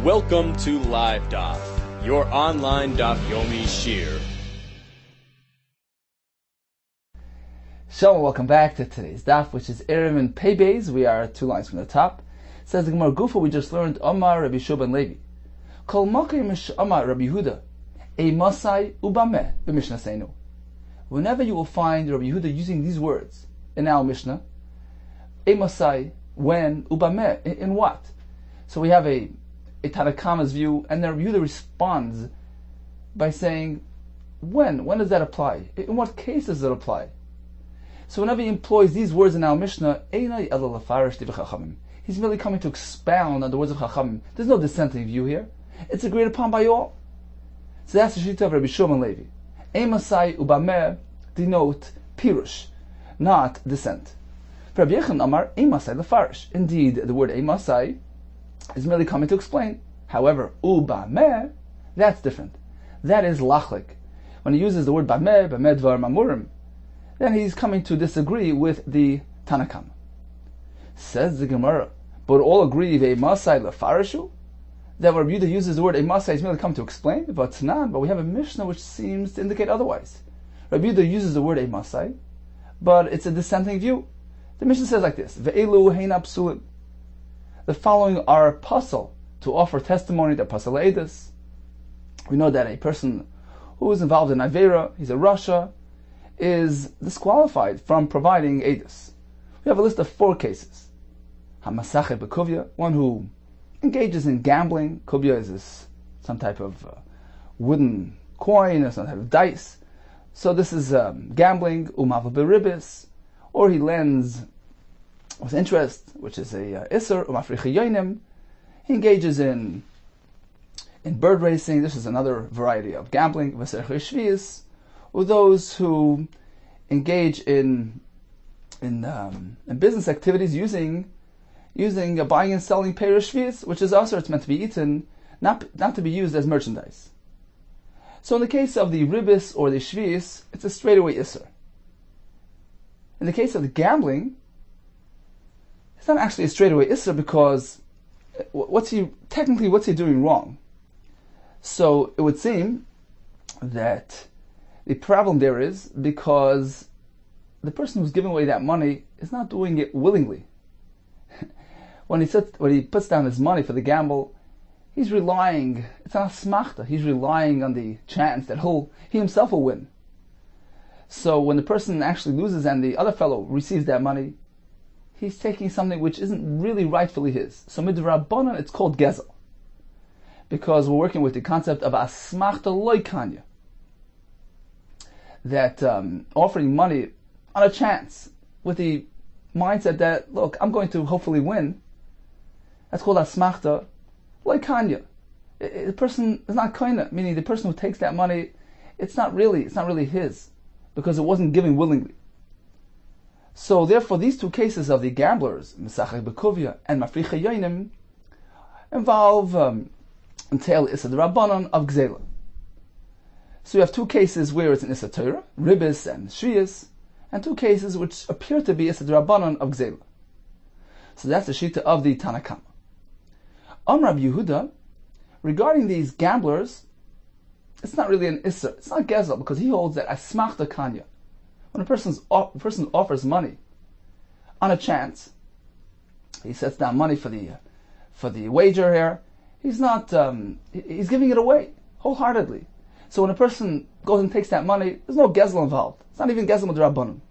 Welcome to Live Daf, your online Daf Yomi Shir. Shalom, welcome back to today's Daf, which is Eruvin Pei Beis. We are 2 lines from the top. It says the Gemara Gufa, we just learned Omar Rabbi Yehuda Levi. Kol Makay Mish Omar Rabbi Yehuda, a Masai Ubameh b'Mishnah Seinu. Whenever you will find Rabbi Yehuda using these words in our Mishnah, a Masai, when, Ubameh, in what? So we have a Tanakama's view, and then Rabbi Yehuda responds by saying, when does that apply? In what case does it apply? So whenever he employs these words in our Mishnah, he's merely coming to expound on the words of Chachamim. There's no dissenting view here. It's agreed upon by all. So that's the Shita of Rabbi Shimon Levi. Emasai ubamer denote pirush, not dissent. For Rabbi Yechon Amar, Emasai lefarish. Indeed, the word Emasai is merely coming to explain. However, ubamer, that's different. That is lachlik. When he uses the word bamer dvar mamurim, then he's coming to disagree with the Tanakam. Says the Gemara, but all agree Emasai lefarishu, that when Rabbi Yehuda uses the word Emasai, he's merely come to explain. But we have a Mishnah which seems to indicate otherwise. Rabbi Yehuda uses the word Emasai, but it's a dissenting view. The Mishnah says like this: Ve'elu heina psulim. The following are puzzle to offer testimony that pasal edus. We know that a person who is involved in Avera, he's a Rasha, is disqualified from providing edus. We have a list of 4 cases. Hamasache bekuvya, one who engages in gambling. Kuvya is some type of wooden coin or some type of dice. So this is gambling. Umav beribis, or he lends with interest, which is a iser. Umafricha yonim. He engages in bird racing. This is another variety of gambling. V'serchei shvius, or those who engage in business activities using buying and selling perish shvius, which is also, it's meant to be eaten, not to be used as merchandise. So in the case of the ribis or the shvius, it's a straightaway iser. In the case of the gambling, it's not actually a straightaway iser, because what's he doing wrong? So it would seem that the problem there is because the person who's giving away that money is not doing it willingly. When he puts down his money for the gamble, he's relying, it's not a smachta, he's relying on the chance that he himself will win. So when the person actually loses and the other fellow receives that money, he's taking something which isn't really rightfully his. So midrabanan, it's called gezel, because we're working with the concept of asmachta loikanya, that offering money on a chance with the mindset that, look, I'm going to hopefully win. That's called asmachta loikanya. The person is not koina, meaning the person who takes that money, it's not really his, because it wasn't given willingly. So therefore, these 2 cases of the gamblers, Mesachek Bekuvya and Mafricha Yoinim, entail Issa Rabbanon of Gzela. So you have 2 cases where it's an Issa Torah, Ribis and Shvius, and 2 cases which appear to be Issa Rabbanon of Gzela. So that's the Shita of the Tanakama. Rabbi Yehuda, regarding these gamblers, it's not really an Issa, it's not Gezel, because he holds that Asmachta Kanya. When a person offers money on a chance, he sets down money for the wager here. He's giving it away wholeheartedly. So when a person goes and takes that money, there's no gezel involved. It's not even gezel midrabanan.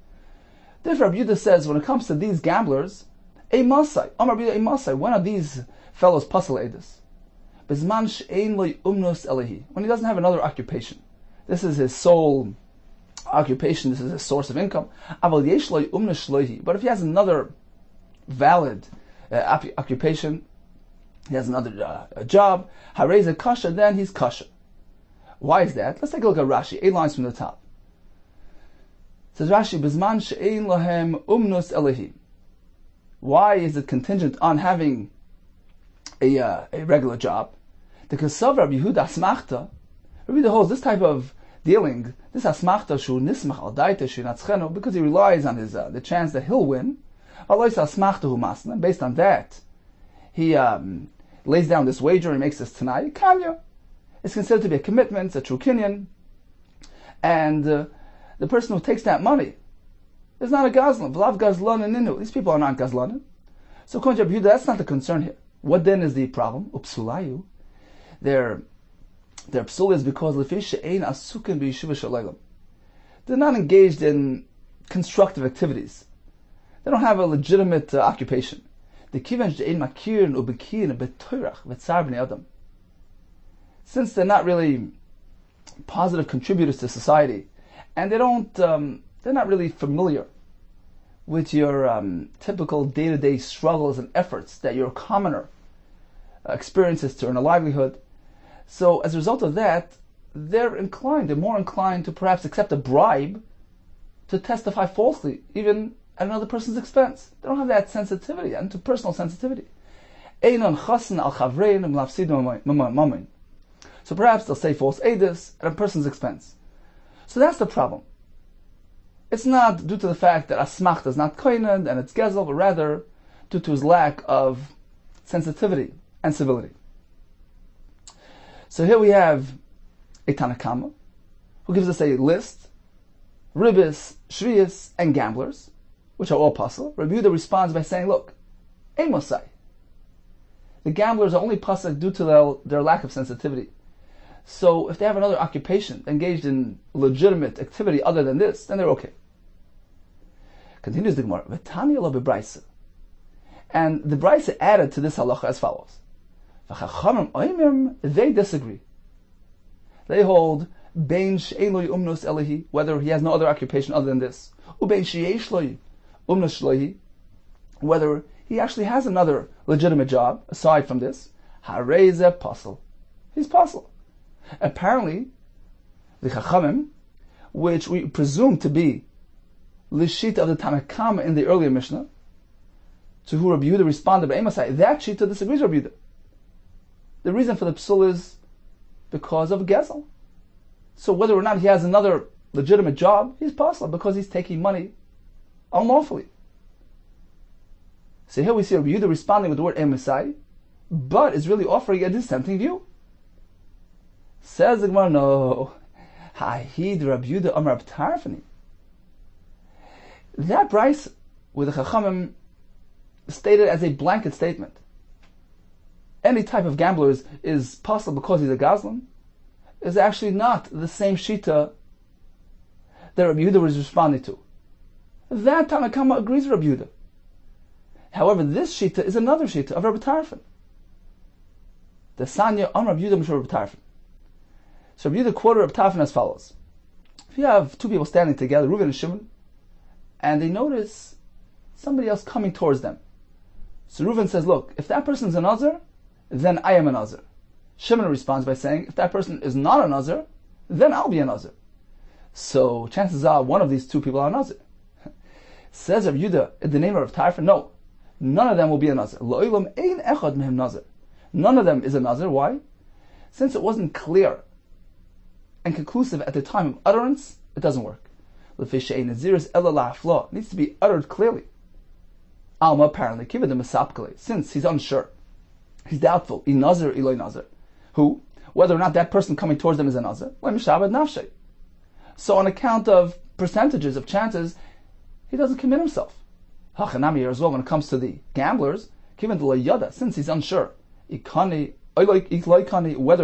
Therefore, Rabbi Yehuda says, when it comes to these gamblers, a masai. When are these fellows pasal edus? Bizman she'ein lo umnos elehi. When he doesn't have another occupation, this is his sole occupation, this is his source of income. But if he has another valid occupation, he has another job, hareza kasha, then he's kasha. Why is that? Let's take a look at Rashi, 8 lines from the top. It says Rashi, Bizman she'ein lahem umnus elehi. Why is it contingent on having a regular job? The Kasav Rabbi Yehuda Asmachta, Rabbi Yehuda holds this type of dealing, this asmachta shu nismach al daita shu natzchenu, because he relies on his the chance that he'll win. Based on that, he lays down this wager and makes this Tanai, Kanya. It's considered to be a commitment, it's a true Kinyan. And the person who takes that money is not a Gazlan. V'lav Gazlan and Ninu. These people are not Gazlanin. So according to Rabbi Yehuda, that's not the concern here. What then is the problem? Upsulayu. Their psul is because they're not engaged in constructive activities. They don't have a legitimate occupation. Since they're not really positive contributors to society, and they're not really familiar with your typical day-to-day struggles and efforts that your commoner experiences to earn a livelihood. So as a result of that, they're more inclined to perhaps accept a bribe to testify falsely, even at another person's expense. They don't have that sensitivity, and to personal sensitivity. So perhaps they'll say false edus at a person's expense. So that's the problem. It's not due to the fact that asmachta is not koined and it's gezel, but rather due to his lack of sensitivity and civility. So here we have a Tanakama who gives us a list, ribis, shvius, and gamblers, which are all puzzle. Rabbi Yehuda responds by saying, look, Mosai. The gamblers are only pasuk due to their lack of sensitivity. So if they have another occupation, engaged in legitimate activity other than this, then they're okay. Continues the Gemara, V'tani lo b'braisa. And the Braisa added to this halacha as follows. V'chachamim oimim, they disagree. They hold, bein she'en lo umnos elehi, whether he has no other occupation other than this. Ubein she'esh lo umnos shlohi, whether he actually has another legitimate job aside from this. Hareze pasal. He's pasal. Apparently, the Chachamim, which we presume to be Lishita of the Tanakama in the earlier Mishnah, to who Rabbi Yehuda responded by Emasai, that Shita disagrees with Rabbi Yehuda. The reason for the psul is because of Gezel. So whether or not he has another legitimate job, he's pasal because he's taking money unlawfully. So here we see Rabbi Yehuda responding with the word Emasai, but is really offering a dissenting view. Says the Gemara, no. Ha'hid Rabbi Yehuda Amar Tarfani. That Bryce with the Chachamim stated as a blanket statement. Any type of gambler is possible because he's a Gazlan, is actually not the same Shita that Rabbi Yehuda was responding to. That Tanakama agrees with Rabbi Yehuda. However, this Shita is another Shita of Rabbi Tarfon. The Sanya Amar Rabbi Yehuda Mishra Rabbi Tarfon. So Rabbi Yehuda quoted Rabbi Tarfon as follows. If you have two people standing together, Eruvin and Shimon, and they notice somebody else coming towards them. So Eruvin says, look, if that person is a Nazir, then I am a Nazir. Shimon responds by saying, if that person is not a Nazir, then I'll be a Nazir. So chances are one of these two people are a Nazir. Says Rabbi Yehuda, in the name of Rabbi Tarfon, no, none of them will be a Nazir. Lo'ilam ein echad mehem Nazir. None of them is a Nazir. Why? Since it wasn't clear and conclusive at the time of utterance, it doesn't work. It needs to be uttered clearly. Alma apparently kiva the mesapkale, since he's unsure, he's doubtful. I nazir, iloi nazir, who whether or not that person coming towards them is a nazir. So on account of percentages of chances, he doesn't commit himself. Hachanami here as well when it comes to the gamblers, given the yada, since he's unsure, whether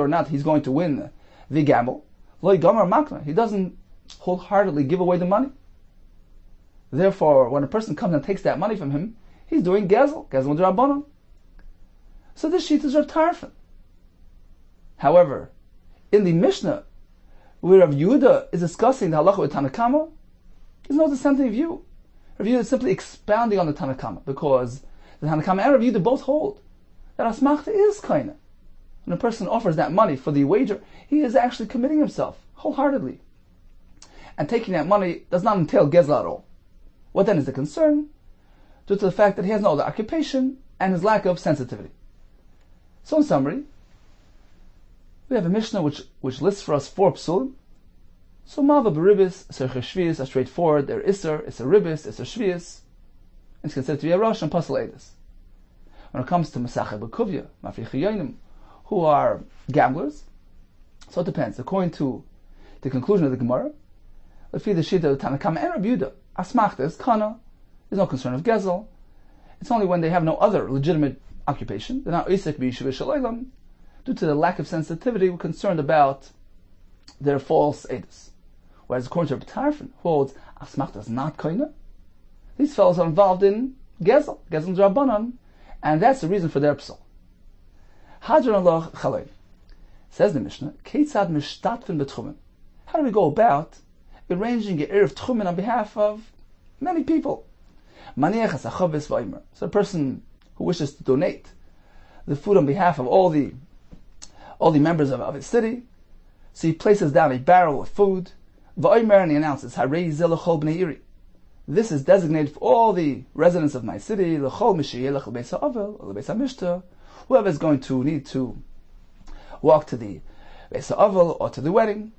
or not he's going to win the gamble. He doesn't wholeheartedly give away the money. Therefore, when a person comes and takes that money from him, he's doing gezel d'Rabbanan. So this sheet is Rav Tarfon. However, in the Mishnah, where Rav Yehuda is discussing the halacha with Tanakama, there's no dissenting view. Rav Yehuda is simply expounding on the Tanakama, because the Tanakama and Rav Yehuda both hold that asmachta is kaina. When a person offers that money for the wager, he is actually committing himself wholeheartedly. And taking that money does not entail gezla at all. What then is the concern? Due to the fact that he has no other occupation and his lack of sensitivity. So in summary, we have a Mishnah which lists for us 4 psulim. So Malva Beribis, Serche Shvius are straightforward. They're Isser, it's a Ribis, it's a Shvius. It's considered to be a Rosh and Pasal Edis. When it comes to Masachet B'Kuvya, Mafrichayonim, who are gamblers, so it depends. According to the conclusion of the Gemara, Lefi the Shita of Tanakama and Rabbi Yehuda, Asmachta is Kana, there's no concern of Gezel. It's only when they have no other legitimate occupation, they're not Isaac B'Yeshiva Shalaylam, due to the lack of sensitivity, we're concerned about their false edus. Whereas according to Rabbi Tarfon, who holds Asmachta is not Kana, these fellows are involved in Gezel Drabanan, and that's the reason for their psal. Hadron Allah Chalay. Says the Mishnah, Keitzad Mishtatfin B'Tchumen. How do we go about arranging an Erev Tchumen on behalf of many people? Maniach HaSachavis V'Omer. So a person who wishes to donate the food on behalf of all the members of his city, so he places down a barrel of food, V'Omer, and he announces, Harei Zeh L'chol B'nei Iri. This is designated for all the residents of my city, L'chol Mishiyeh L'chol Beis HaAvel, L'Beis HaMishta, whoever is going to need to walk to the Beis HaAvel or to the wedding.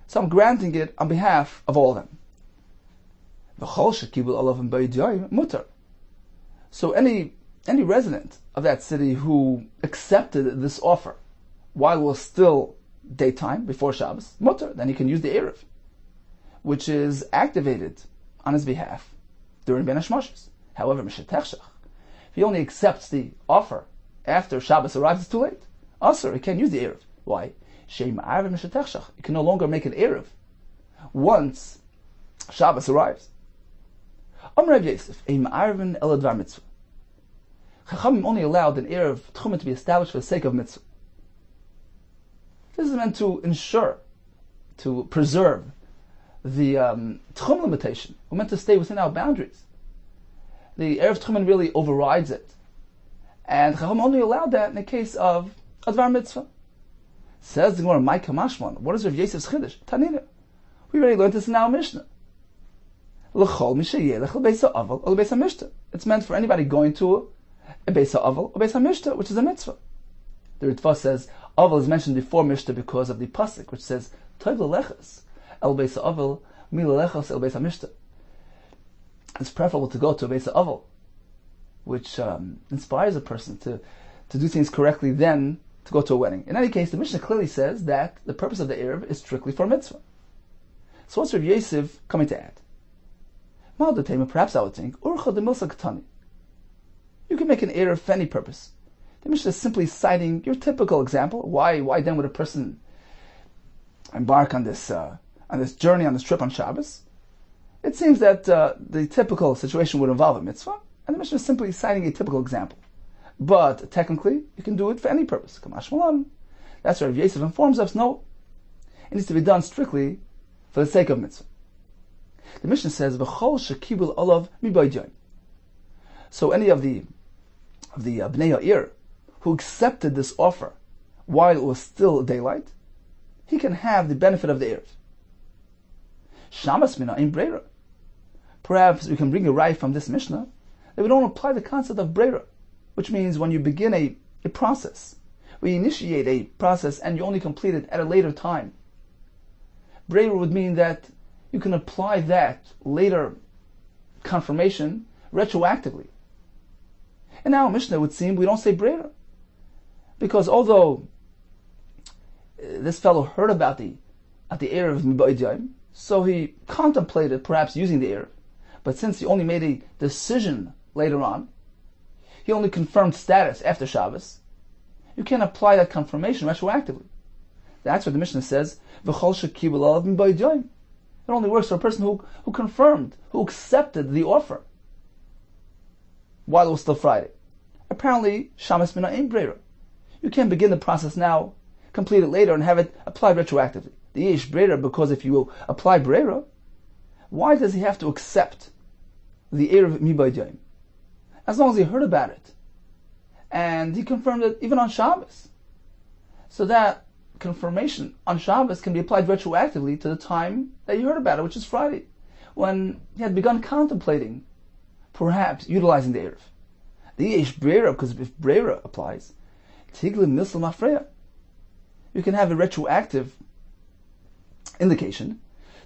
So I'm granting it on behalf of all of them. V'chol shekibul olavim b'yidyoyim mutar. So any resident of that city who accepted this offer while it was still daytime before Shabbos, mutar, then he can use the Erev, which is activated on his behalf during Ben HaShmoshes. However, Mishetechshach, if he only accepts the offer after Shabbos arrives, it's too late. Also, he can't use the Erev. Why? Shem Arv Mishetechshach. You can no longer make an Erev once Shabbos arrives. Rabbi Yosef, Ein Arvin Ela Dvar Mitzvah. Chachamim only allowed an Erev Tchumen to be established for the sake of mitzvah. This is meant to ensure, to preserve the Tchum limitation. We're meant to stay within our boundaries. The Erev Tchumen really overrides it. And Chacham only allowed that in the case of Advar Mitzvah. Says the Gemara, Mai Kamashman. What is Rav Yosef's Chiddush? Tanina. We already learned this in our Mishnah. L'chol mishayelech l'beis ha'aval or l'beis ha'mishta. It's meant for anybody going to a beis ha'aval or beis ha'mishta, which is a mitzvah. The Ritva says aval is mentioned before mishta because of the pasuk, which says Tov l'leches el beis ha'aval mi l'leches el beis ha'mishta. It's preferable to go to a beis ha'aval, which inspires a person to do things correctly than to go to a wedding. In any case, the Mishnah clearly says that the purpose of the Erev is strictly for mitzvah. So what's Rav Yosef coming to add? Perhaps I would think, Urcha de Milsa Ketani. You can make an Erev for any purpose. The Mishnah is simply citing your typical example. Why then would a person embark on this journey, on this trip on Shabbos? It seems that the typical situation would involve a mitzvah, and the Mishnah is simply citing a typical example. But technically, you can do it for any purpose. Kamash Malan. That's where Rav Yosef informs us, no, it needs to be done strictly for the sake of mitzvah. The Mishnah says, "V'chol shekibul olav mibaydion." So any of the Bnei Ha'ir who accepted this offer while it was still daylight, he can have the benefit of the Erev. Shamas mina in breira. Perhaps we can bring a right from this Mishnah that we don't apply the concept of breira, which means when you begin a process, we initiate a process and you only complete it at a later time. Breira would mean that you can apply that later confirmation retroactively. And now Mishnah would seem we don't say breira, because although this fellow heard about the Erev Mibaydiayim, so he contemplated perhaps using the Erev, but since he only made a decision later on, he only confirmed status after Shabbos, you can't apply that confirmation retroactively. That's what the Mishnah says, V'chol shekibul olav mibaydiayim. It only works for a person who confirmed, who accepted the offer while it was still Friday. Apparently, Shamas mina ain't breira. You can't begin the process now, complete it later, and have it applied retroactively. The yesh breira, because if you will apply breira, why does he have to accept the Erev mibaydiayim? As long as he heard about it, and he confirmed it even on Shabbos. So that confirmation on Shabbos can be applied retroactively to the time that you heard about it, which is Friday, when he had begun contemplating perhaps utilizing the Erev. The yesh breira, because if breira applies, tiglim misl mafreya, you can have a retroactive indication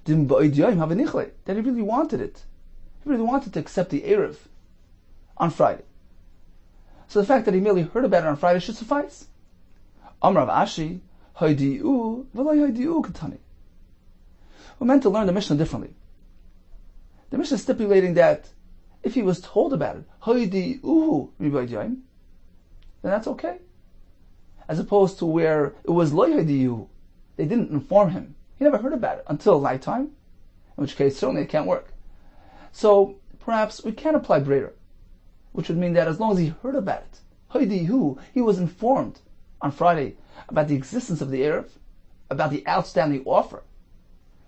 that he really wanted it. He really wanted to accept the Erev on Friday. So the fact that he merely heard about it on Friday should suffice. Amar Rav Ashi, Haidi'u, v'lo Haidi'u katani. We're meant to learn the Mishnah differently. The Mishnah is stipulating that if he was told about it, Haidi'uhu ribaydiyaim, then that's okay. As opposed to where it was lo Haidi'uhu. They didn't inform him. He never heard about it until nighttime, in which case certainly it can't work. So perhaps we can apply Breder, which would mean that as long as he heard about it, Haidi'uhu, he was informed on Friday about the existence of the Erev, about the outstanding offer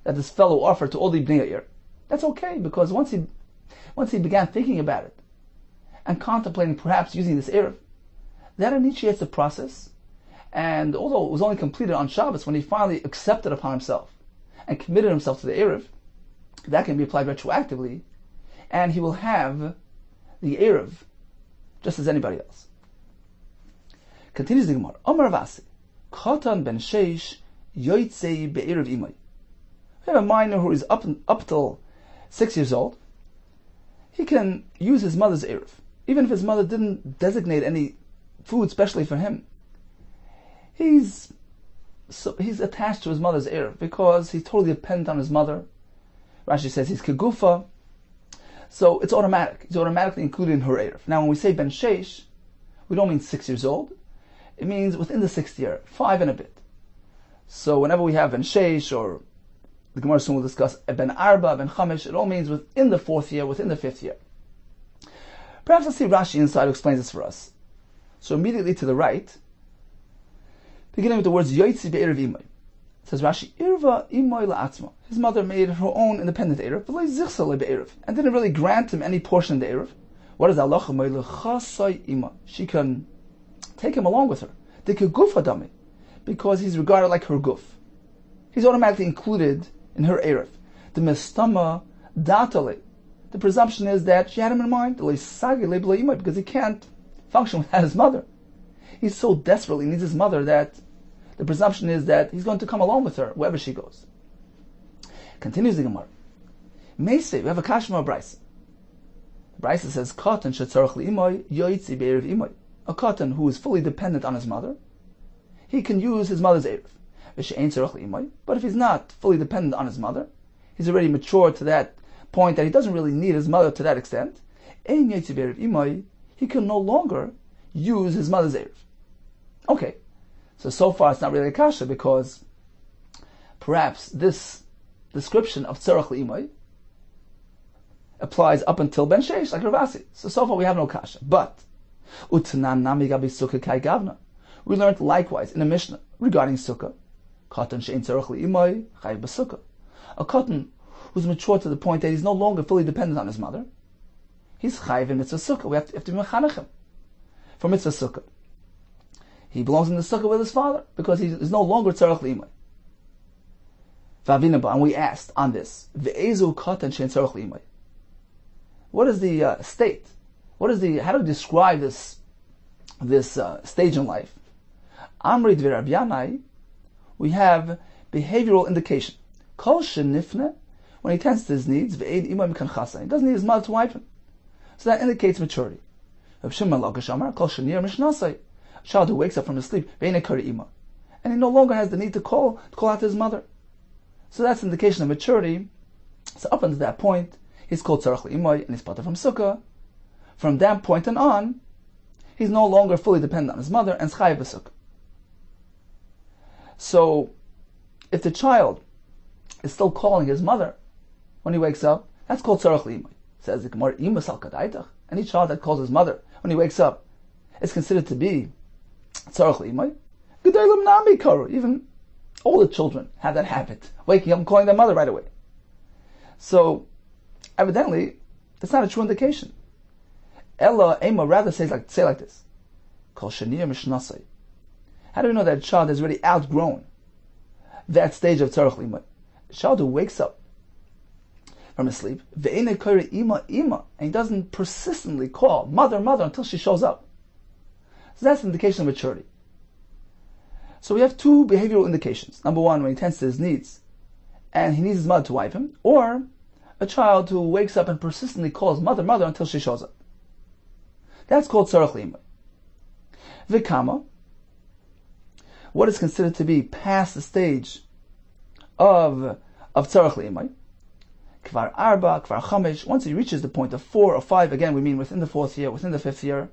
that this fellow offered to all the Bnei Yair. That's okay, because once he began thinking about it and contemplating perhaps using this Erev, that initiates the process. And although it was only completed on Shabbos, when he finally accepted upon himself and committed himself to the Erev, that can be applied retroactively, and he will have the Erev just as anybody else. Continues the Gemara. Omar Vasi, Chotan ben Sheish yoitzei be'erev imay. We have a minor who is up till 6 years old. He can use his mother's Erev, even if his mother didn't designate any food specially for him. He's attached to his mother's Erev because he's totally dependent on his mother. Rashi says he's kegufa, so it's automatic. He's automatically included in her Erev. Now, when we say ben sheish, we don't mean 6 years old. It means within the 6th year, 5 and a bit. So whenever we have ben sheish, or the Gemara soon will discuss ben arba, ben chamish, it all means within the 4th year, within the 5th year. Perhaps let's see Rashi inside who explains this for us. So immediately to the right, beginning with the words Yoitzi be'erev imay, says Rashi, Irva imay la'atzma. His mother made her own independent Erev, v'lo zichsa le'be'erev, and didn't really grant him any portion of the Erev. What is halacha me'lechasai ima? She can take him along with her. Dekeguf hadami, because he's regarded like her guf. He's automatically included in her Erev. The mestama datale. The presumption is that she had him in mind, because he can't function without his mother. He so desperately needs his mother that the presumption is that he's going to come along with her wherever she goes. Continues the Gemara. Meisei, we have a kashma brisa. The brisa says, "Katan shetzarach li'imay yoitzi be'erev imay." A katan who is fully dependent on his mother, he can use his mother's erev. V'she'ein tzarach li'imay. But if he's not fully dependent on his mother, he's already matured to that point that he doesn't really need his mother to that extent. Ein yoitzi be'erev imay. He can no longer use his mother's erev. Okay, so far it's not really a kasha, because perhaps this description of tzarach li'imay applies up until ben sheish, like Rav Asi. So far we have no kasha. But utnan nami gabi sukkah kai gavna. We learned likewise in a Mishnah regarding sukkah. Katan she'ein tzarach li'imay chayv b'sukkah. A katan who's mature to the point that he's no longer fully dependent on his mother, he's chayv in mitzvah sukkah. We have to be mechanech him for mitzvah sukkah. He belongs in the sukkah with his father because he is no longer tzarach li'imay. And we asked on this, ve'ezu katan she'ein tzarach li'imay. What is the state? How do you describe this stage in life? Amri dvei Rabbi Yanai, we have behavioral indication. Kol shenifne, when he tends to his needs, ve'ein imay mikan chasa, he doesn't need his mother to wipe him. So that indicates maturity. Rav Shimon Lakish Amar, Kol shenir mishnasai, a child who wakes up from his sleep, ve'ein kari ima, and he no longer has the need to call out to his mother. So that's an indication of maturity. So up until that point, he's called tzarach li'imay and he's patur from sukkah. From that point on, he's no longer fully dependent on his mother and chayav b'sukkah. So, if the child is still calling his mother when he wakes up, that's called tzarach li'imay. Says the Gemara, ima sal kadaitach. Any child that calls his mother when he wakes up is considered to be tzarach li'imay. Gedolim nami karu. Even older children have that habit, waking up and calling their mother right away. So, evidently, that's not a true indication. Ella Ema rather say like this. Kol shenir mishnasai. How do we know that a child has already outgrown that stage of tzarach li'imay? A child who wakes up from his sleep, ve'enei kori ima, and he doesn't persistently call mother until she shows up. So that's an indication of maturity. So we have two behavioral indications. Number one, when he tends to his needs, and he needs his mother to wipe him, or a child who wakes up and persistently calls mother until she shows up. That's called tzarach li'imay. Vikama, what is considered to be past the stage of tzarech le'imay, kvar arba, kvar chamish, once he reaches the point of 4 or 5, again we mean within the 4th year, within the 5th year.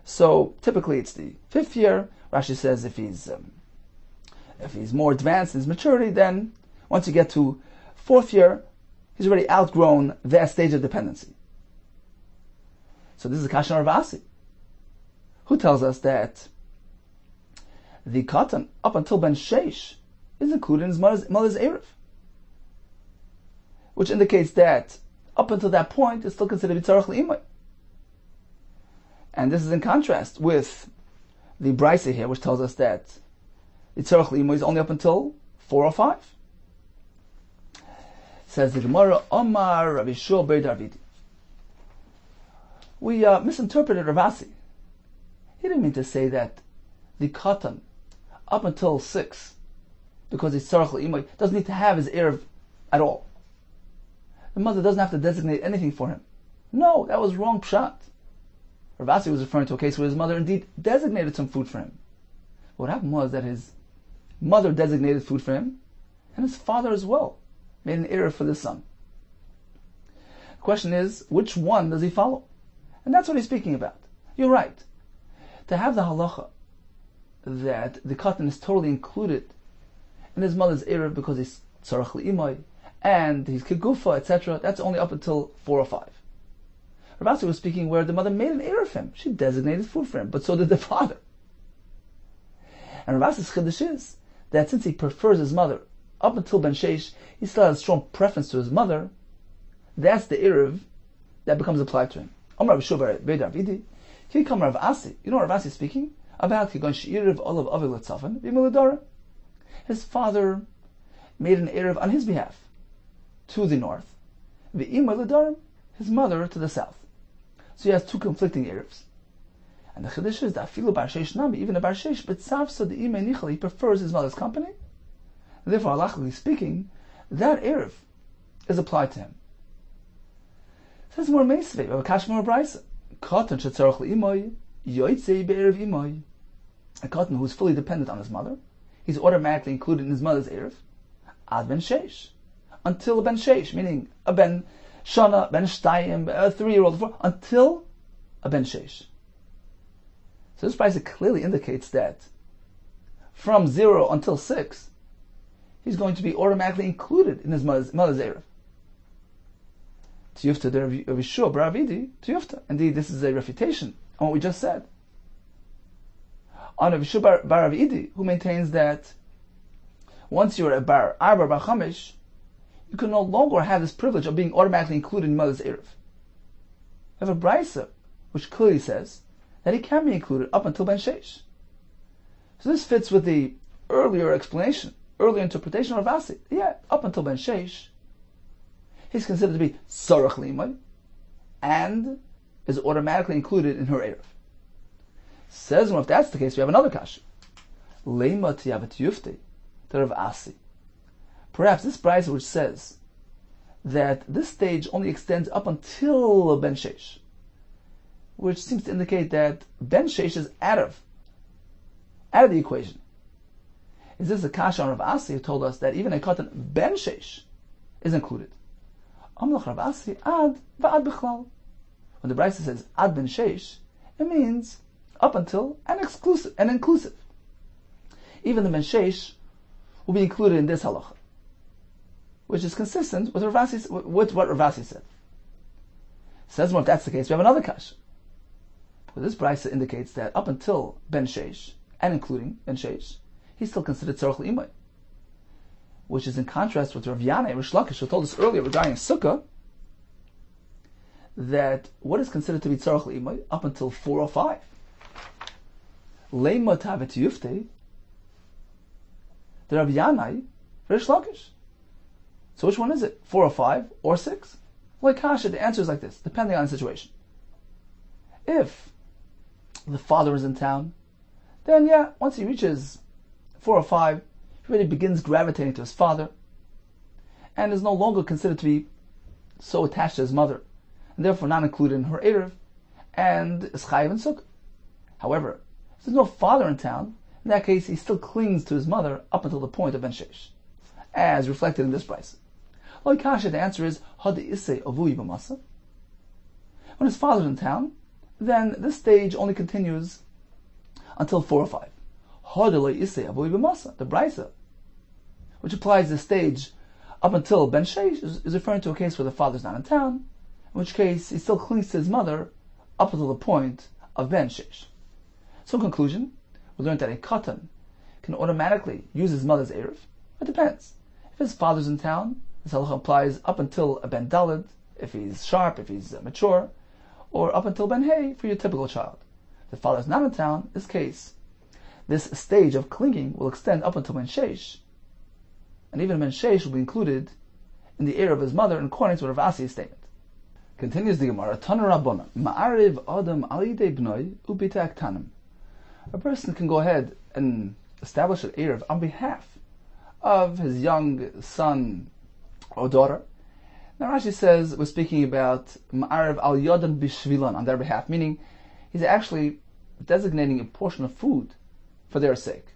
So typically it's the 5th year. Rashi says if he's more advanced in his maturity, then once you get to 4th year, he's already outgrown that stage of dependency. So this is a Kashan Ravasi, who tells us that the katan up until Ben Sheish is included in his mother's Erev, which indicates that up until that point it's still considered tzarech le'imay. And this is in contrast with the Brisa here, which tells us that the tzarech le'imay is only up until 4 or 5. Says the Gemara, Omar Rabbi Shua ber Davidi. We misinterpreted Ravasi. He didn't mean to say that the katan up until 6, because he's tzarech le'imay, doesn't need to have his erev at all. The mother doesn't have to designate anything for him. No, that was wrong pshat. Ravasi was referring to a case where his mother indeed designated some food for him. What happened was that his mother designated food for him, and his father as well made an erev for the son. The question is, which one does he follow? And that's what he's speaking about. You're right. To have the halacha that the katan is totally included in his mother's erev because he's tzarech le'imay and he's kegufa, etc., that's only up until 4 or 5. Ravasi was speaking where the mother made an erev for him. She designated food for him, but so did the father. And Ravasi's chiddush is that since he prefers his mother up until Ben Sheish, he still has a strong preference to his mother. That's the erev that becomes applied to him. Omar Rabbi Shua ber Davidi. Here come Rav Asi. You know what Rav Asi is speaking about? His father made an erev on his behalf to the north. His mother to the south. So he has 2 conflicting erevs. And the chiddush is that filu bar sheish nami, even a bar sheish, but tzavsa the imei nichal, he prefers his mother's company. And therefore, halachically speaking, that erev is applied to him. Says more meisvei, but kashmir brisa. Katan shetzarech le'imay, yoytzei be'erev imay. A katan who is fully dependent on his mother, he's automatically included in his mother's erev, ad ben sheish, until ben sheish, meaning a ben shana, ben shtayim, a 3-year-old, until a ben sheish. So this brisa clearly indicates that from 0 until 6, he's going to be automatically included in his mother's erev. Tiyufta de Rabbi Shua ber Avidi, tiyufta. Indeed, this is a refutation on what we just said. On Rabbi Shua bar Avidi, who maintains that once you're a bar arba bar chamish, you can no longer have this privilege of being automatically included in mother's erev. We have a brisa which clearly says that he can be included up until ben sheish. So this fits with the earlier explanation, earlier interpretation of Ravasi. Yeah, up until ben sheish, he's considered to be tzarech le'imay and is automatically included in her erev. Says, well, if that's the case, we have another kasha. Leima tiyavet yufte, the Rav Asi. Perhaps this brisa which says that this stage only extends up until Ben Sheish, which seems to indicate that Ben Sheish is out of the equation. Is this a kasha on Rav Asi who told us that even a katan Ben Sheish is included? Amlach Rav Asi ad va'ad bichlal. When the brisa says ad Ben Sheish, it means up until and inclusive. Even the Ben Sheish will be included in this halacha, which is consistent with what Ravasi said. Says more, if that's the case, we have another kasha. But this brisa indicates that up until Ben Sheish, and including Ben Sheish, he's still considered tzarech le'imay, which is in contrast with Rav Yanai Rish Lakish, who told us earlier regarding Sukkah, that what is considered to be tzarech le'imay up until 4 or 5. Leima tavet yufte, the Rav Yanai Rish Lakish. So which one is it? 4 or 5 or 6? Like kasha, the answer is like this, depending on the situation. If the father is in town, then yeah, once he reaches 4 or 5, he really begins gravitating to his father, and is no longer considered to be so attached to his mother, and therefore not included in her erev, and is chayiv in sukkah. However, So there's no father in town. In that case, he still clings to his mother up until the point of Ben Sheish, as reflected in this price. Like Kasha, the answer is Hadi Isse Avui B'masa. When his father's in town, then this stage only continues until 4 or 5. Hadi Lo Isse Avui B'masa, the Brisa, which applies the stage up until Ben Sheish, is referring to a case where the father's not in town, in which case he still clings to his mother up until the point of Ben Sheish. So in conclusion, we learned that a katan can automatically use his mother's eruv. It depends. If his father's in town, this halacha applies up until a Ben Daled, if he's sharp, if he's mature, or up until Ben Hey for your typical child. If the father's not in town, in this case, this stage of clinging will extend up until Ben Sheish, and even Ben Sheish will be included in the eruv of his mother in accordance with Rav Asi's statement. Continues the Gemara, Tana Rabbana, Ma'ariv Adam Alidei Bnoi Ubitak Tanim. A person can go ahead and establish an eruv on behalf of his young son or daughter. Now Rashi says we're speaking about Ma'ariv Al Yodan Bishvilan, on their behalf, meaning he's actually designating a portion of food for their sake.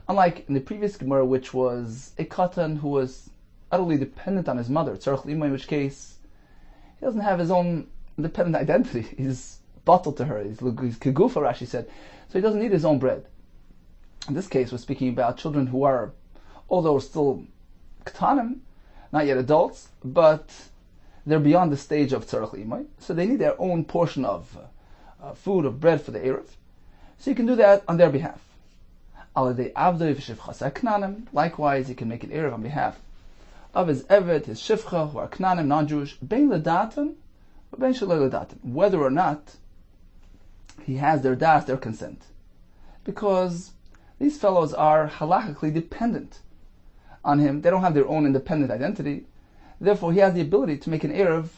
Unlike in the previous Gemara, which was a katan who was utterly dependent on his mother, tzarech l'imo, in which case he doesn't have his own independent identity. He's bottled to her. He's kegufa, Rashi said. So he doesn't need his own bread. In this case, we're speaking about children who are, although still ketanim, not yet adults, but they're beyond the stage of tzarech l'imo, so they need their own portion of food, of bread for the eruv. So you can do that on their behalf. Likewise, he can make an eruv on behalf of his evet, his shivcha, who are knanim, non-Jewish, bein ledatan, bein shaloi ledatan, whether or not he has their das, their consent. Because these fellows are halachically dependent on him. They don't have their own independent identity. Therefore, he has the ability to make an eruv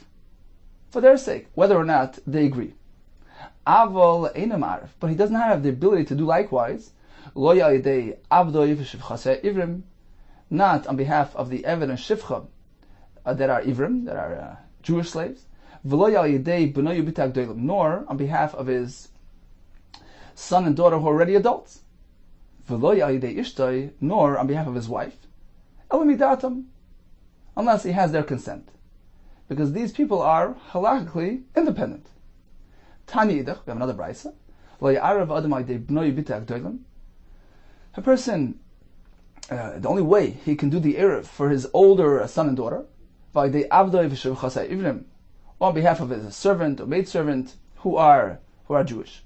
for their sake, whether or not they agree. Aval einam arif, but he doesn't have the ability to do likewise. Lo yalidei avdoi v'shivchasei ivrim, not on behalf of the Eved and Shivcha that are Ivrim, that are Jewish slaves, nor on behalf of his son and daughter who are already adults, nor on behalf of his wife, unless he has their consent. Because these people are halachically independent. Tani Idach, we have another brisa. A person, the only way he can do the eruv for his older son and daughter, on behalf of his servant or maidservant who are Jewish,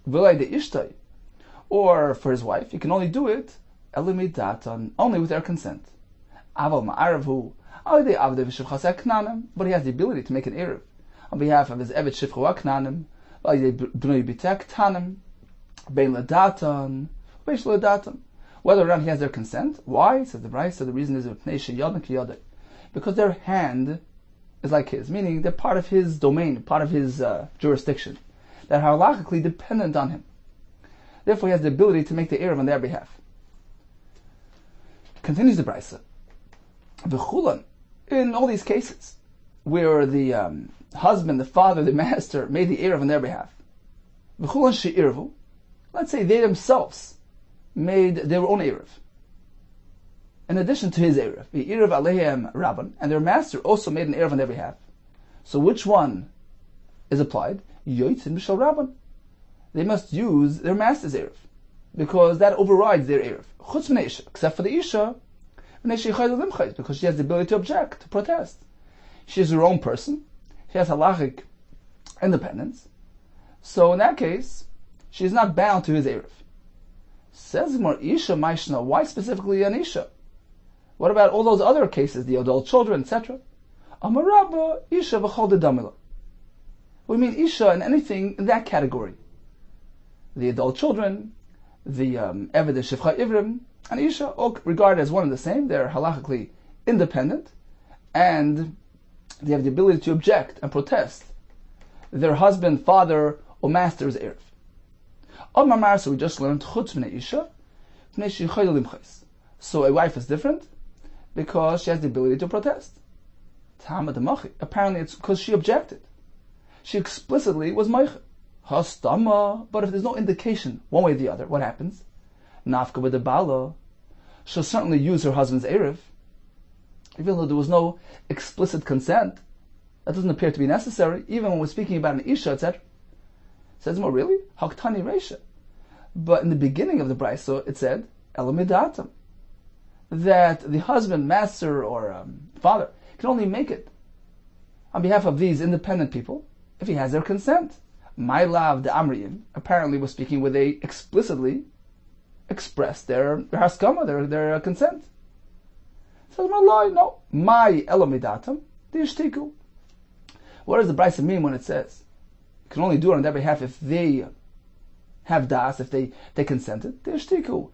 or for his wife, he can only do it only with their consent. But he has the ability to make an eruv on behalf of his evet shivcha aknanim, whether or not he has their consent. Why? Says the Brisa. So the reason is because their hand is like his, meaning they're part of his domain, part of his jurisdiction, that are halachically dependent on him. Therefore, he has the ability to make the eruv on their behalf. Continues the Brisa. V'chulan, in all these cases where the husband, the father, the master made the eruv on their behalf, v'chulan she'irvu, let's say they themselves made their own eruv, in addition to his eruv, v'irav aleihem rabban, and their master also made an eruv on their behalf. So which one is applied? Yotzin b'shal rabban. They must use their master's eruv, because that overrides their eruv. Chutz min isha, except for the isha, because she has the ability to object, to protest. She is her own person. She has halachic independence. So in that case, she is not bound to his eruv. Says more isha maishna. Why specifically an isha? What about all those other cases, the adult children, etc.? Amarabba isha v'chol dedamila. We mean isha in anything in that category. The adult children, the eved shivcha ivrim, and isha, all regarded as one and the same. They're halachically independent, and they have the ability to object and protest their husband, father, or master's eruv. So we just learned chutz min isha, so a wife is different because she has the ability to protest. Apparently it's because she objected. She explicitly was meicher. Hastama, but if there's no indication one way or the other, what happens? Nafka with the Bala, she'll certainly use her husband's Erev, even though there was no explicit consent. That doesn't appear to be necessary, even when we're speaking about an Isha, etc. Says more, really? Haktani Reisha. But in the beginning of the Brisa, it said, Elamidatam, that the husband, master, or father can only make it on behalf of these independent people if he has their consent. My love, the Amriyin, apparently was speaking where they explicitly expressed their haskama, their consent. Says Malai, no. My elamidatam, the ishtiku. What does the Brisa mean when it says you can only do it on their behalf if they have das, if they consented? The ishtiku,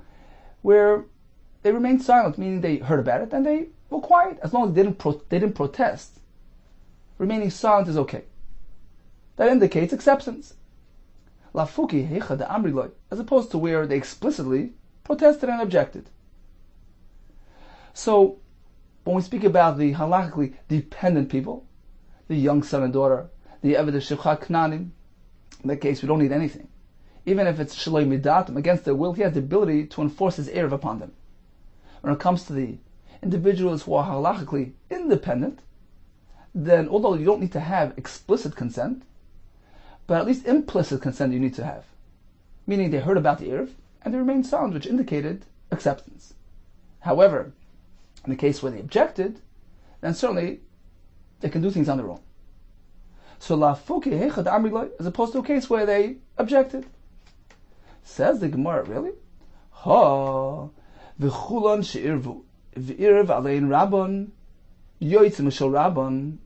where they remained silent, meaning they heard about it and they were quiet, as long as they didn't protest. Remaining silent is okay. That indicates acceptance. Lafuki heicha de amriloi, as opposed to where they explicitly protested and objected. So, when we speak about the halachically dependent people, the young son and daughter, the Eved Shivcha Knanim, in that case we don't need anything. Even if it's Shaloi Midatim, against their will, he has the ability to enforce his Erev upon them. When it comes to the individuals who are halachically independent, then although you don't need to have explicit consent, but at least implicit consent you need to have. Meaning they heard about the Erev, and they remained silent, which indicated acceptance. However, in the case where they objected, then certainly they can do things on their own. So la fuki heichad amriloi, as opposed to a case where they objected. Says the Gemara, really? Ha v'chulan she'irvu v'irv alein rabban yoytzim mishal rabban.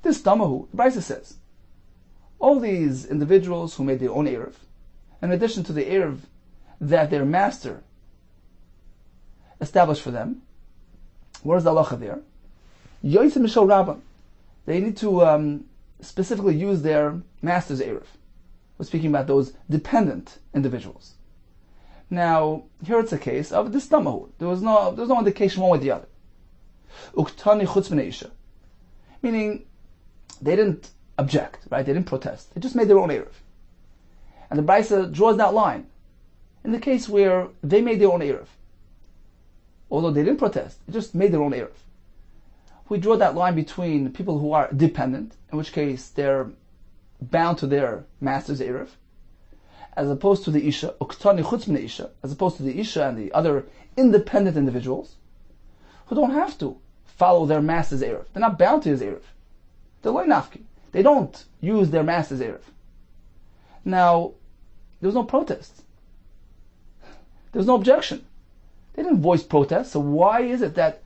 This tamahu, the Brisa says, all these individuals who made their own Erev, in addition to the Erev that their master established for them, where's the halacha there? Yoytzim mishal rabban. They need to specifically use their master's Erev. We're speaking about those dependent individuals. Now, here it's a case of this tamahu. There was no indication one way or the other. Uktani chutz b'nei isha, meaning they didn't object, right? They didn't protest. They just made their own Erev. And the Brisa draws that line. In the case where they made their own Erev, although they didn't protest, they just made their own Erev. We draw that line between people who are dependent, in which case they're bound to their master's Erev, as opposed to the Isha, Uktani chutz b'nei isha, as opposed to the Isha and the other independent individuals who don't have to follow their master's Erev. They're not bound to his Erev. They're loy nafki. They don't use their master's Erev. Now, there was no protest. There was no objection. They didn't voice protest, so why is it that